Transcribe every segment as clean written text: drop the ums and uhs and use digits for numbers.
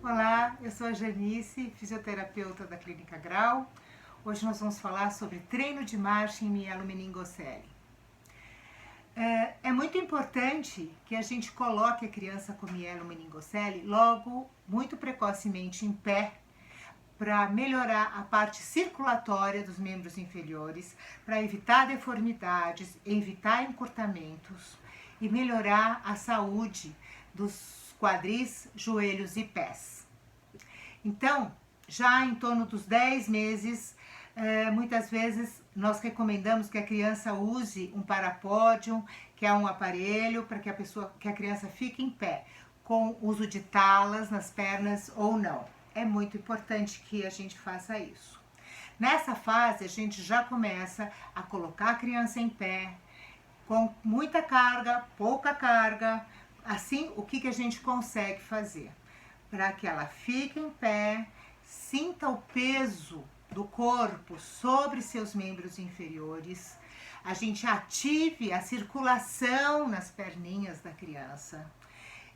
Olá, eu sou a Janice, fisioterapeuta da Clínica Grau. Hoje nós vamos falar sobre treino de marcha em mielomeningocele. É muito importante que a gente coloque a criança com mielomeningocele logo, muito precocemente, em pé, para melhorar a parte circulatória dos membros inferiores, para evitar deformidades, evitar encurtamentos e melhorar a saúde dos quadris, joelhos e pés. Então, já em torno dos 10 meses, muitas vezes nós recomendamos que a criança use um parapódium, que é um aparelho para que a criança fique em pé, com uso de talas nas pernas ou não. É muito importante que a gente faça isso. Nessa fase, a gente já começa a colocar a criança em pé, com muita carga, pouca carga. Assim, o que a gente consegue fazer? Para que ela fique em pé, sinta o peso do corpo sobre seus membros inferiores, a gente ative a circulação nas perninhas da criança,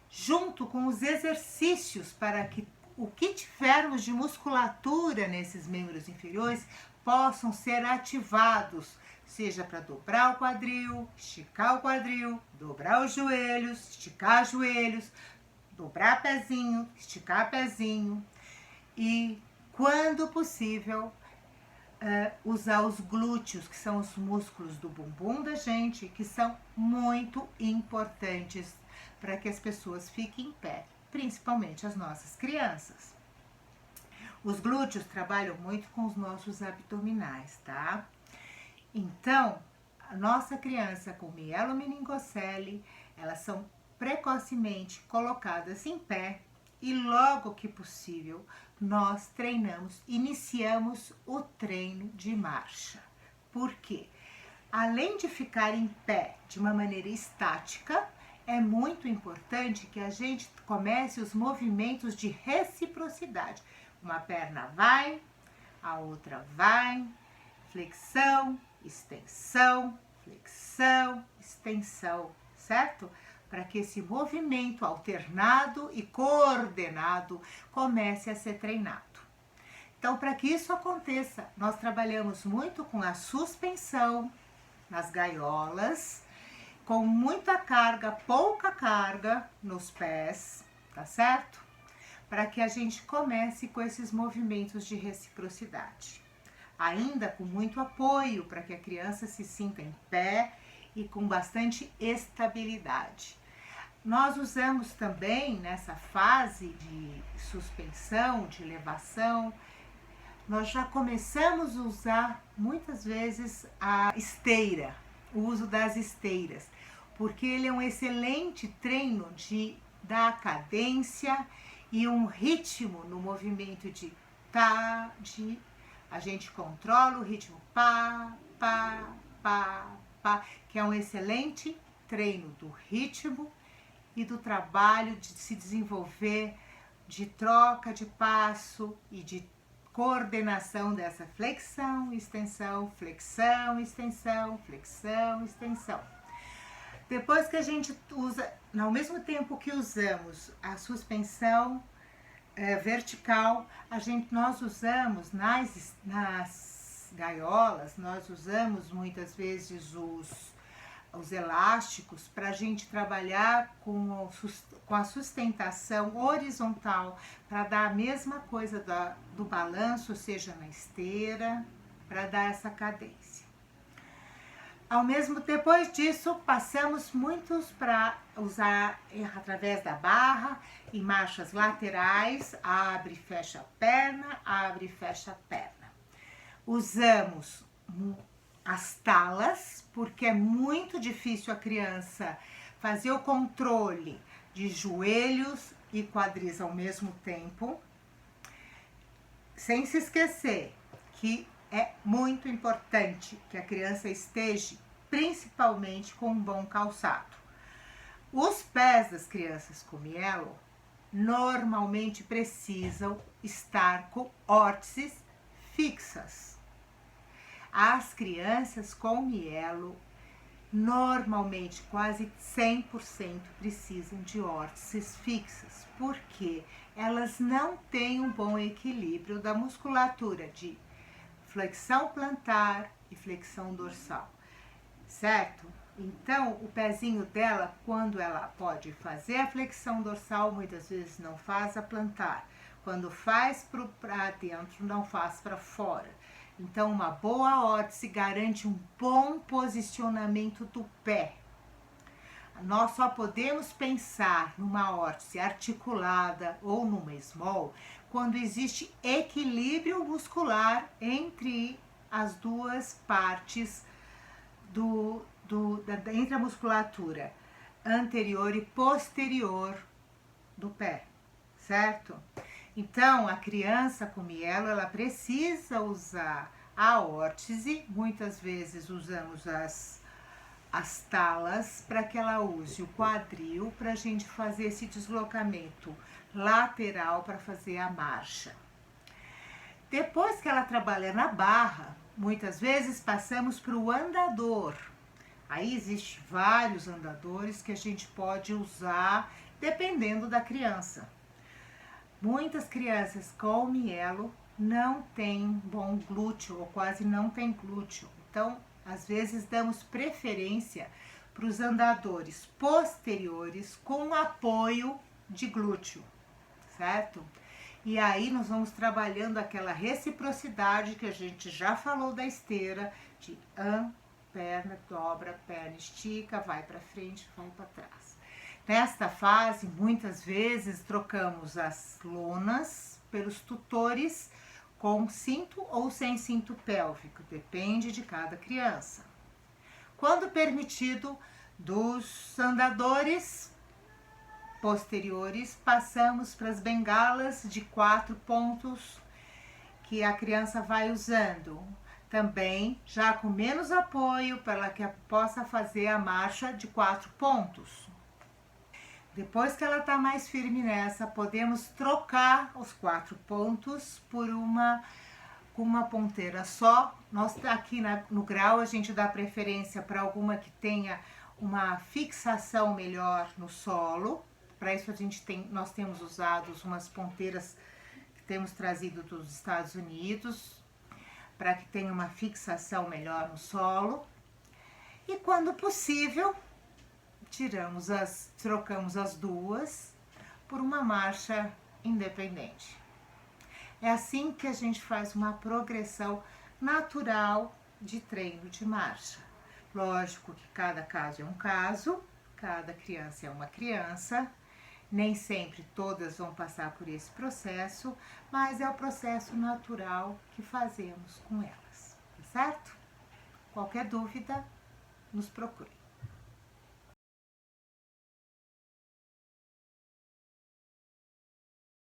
junto com os exercícios para que o que tivermos de musculatura nesses membros inferiores possam ser ativados, seja para dobrar o quadril, esticar o quadril, dobrar os joelhos, esticar os joelhos, dobrar pezinho, esticar pezinho e, quando possível, usar os glúteos, que são os músculos do bumbum da gente, que são muito importantes para que as pessoas fiquem em pé, principalmente as nossas crianças. Os glúteos trabalham muito com os nossos abdominais, tá? Então, a nossa criança com mielomeningocele, elas são precocemente colocadas em pé e logo que possível nós iniciamos o treino de marcha. Por quê? Além de ficar em pé de uma maneira estática, é muito importante que a gente comece os movimentos de reciprocidade. Uma perna vai, a outra vai, flexão, extensão, flexão, extensão, certo? Para que esse movimento alternado e coordenado comece a ser treinado. Então, para que isso aconteça, nós trabalhamos muito com a suspensão nas gaiolas, com muita carga, pouca carga nos pés, tá certo? Para que a gente comece com esses movimentos de reciprocidade. Ainda com muito apoio para que a criança se sinta em pé e com bastante estabilidade. Nós usamos também nessa fase de suspensão, de elevação, nós já começamos a usar muitas vezes a esteira, o uso das esteiras, porque ele é um excelente treino de dar cadência e um ritmo no movimento de tá, de a gente controla o ritmo pá, pá, pá, pá, que é um excelente treino do ritmo e do trabalho de se desenvolver, de troca de passo e de coordenação dessa flexão, extensão, flexão, extensão, flexão, extensão. Depois que a gente usa, ao mesmo tempo que usamos a suspensão vertical, nós usamos nas gaiolas, nós usamos muitas vezes os elásticos para a gente trabalhar com a sustentação horizontal, para dar a mesma coisa do balanço, seja na esteira, para dar essa cadência. Depois disso, passamos muitos para usar através da barra, em marchas laterais, abre e fecha a perna, abre e fecha a perna. Usamos as talas, porque é muito difícil a criança fazer o controle de joelhos e quadris ao mesmo tempo, sem se esquecer que é muito importante que a criança esteja principalmente com um bom calçado. Os pés das crianças com mielo normalmente precisam estar com órteses fixas. As crianças com mielo, normalmente quase 100% precisam de órteses fixas, porque elas não têm um bom equilíbrio da musculatura de flexão plantar e flexão dorsal, certo? Então, o pezinho dela, quando ela pode fazer a flexão dorsal, muitas vezes não faz a plantar. Quando faz para dentro, não faz para fora. Então, uma boa órtese garante um bom posicionamento do pé. Nós só podemos pensar numa órtese articulada ou numa small quando existe equilíbrio muscular entre as duas partes entre a musculatura anterior e posterior do pé, certo? Então, a criança com mielo, ela precisa usar a órtese, muitas vezes usamos as talas para que ela use o quadril para a gente fazer esse deslocamento lateral para fazer a marcha. Depois que ela trabalha na barra, muitas vezes passamos para o andador. Aí existem vários andadores que a gente pode usar dependendo da criança. Muitas crianças com mielo não têm bom glúteo ou quase não tem glúteo. Então, às vezes damos preferência para os andadores posteriores com apoio de glúteo, certo? E aí nós vamos trabalhando aquela reciprocidade que a gente já falou da esteira, de perna, dobra, perna, estica, vai para frente, vai para trás. Nesta fase, muitas vezes trocamos as lonas pelos tutores com cinto ou sem cinto pélvico, depende de cada criança. Quando permitido, dos andadores posteriores, passamos para as bengalas de 4 pontos que a criança vai usando. Também já com menos apoio para que ela possa fazer a marcha de 4 pontos. Depois que ela está mais firme nessa, podemos trocar os 4 pontos por uma ponteira só. Nós aqui no grau a gente dá preferência para alguma que tenha uma fixação melhor no solo. Para isso nós temos usado umas ponteiras que temos trazido dos Estados Unidos, para que tenha uma fixação melhor no solo. E quando possível, trocamos as duas por uma marcha independente. É assim que a gente faz uma progressão natural de treino de marcha. Lógico que cada caso é um caso, cada criança é uma criança, nem sempre todas vão passar por esse processo, mas é o processo natural que fazemos com elas, tá certo? Qualquer dúvida, nos procure.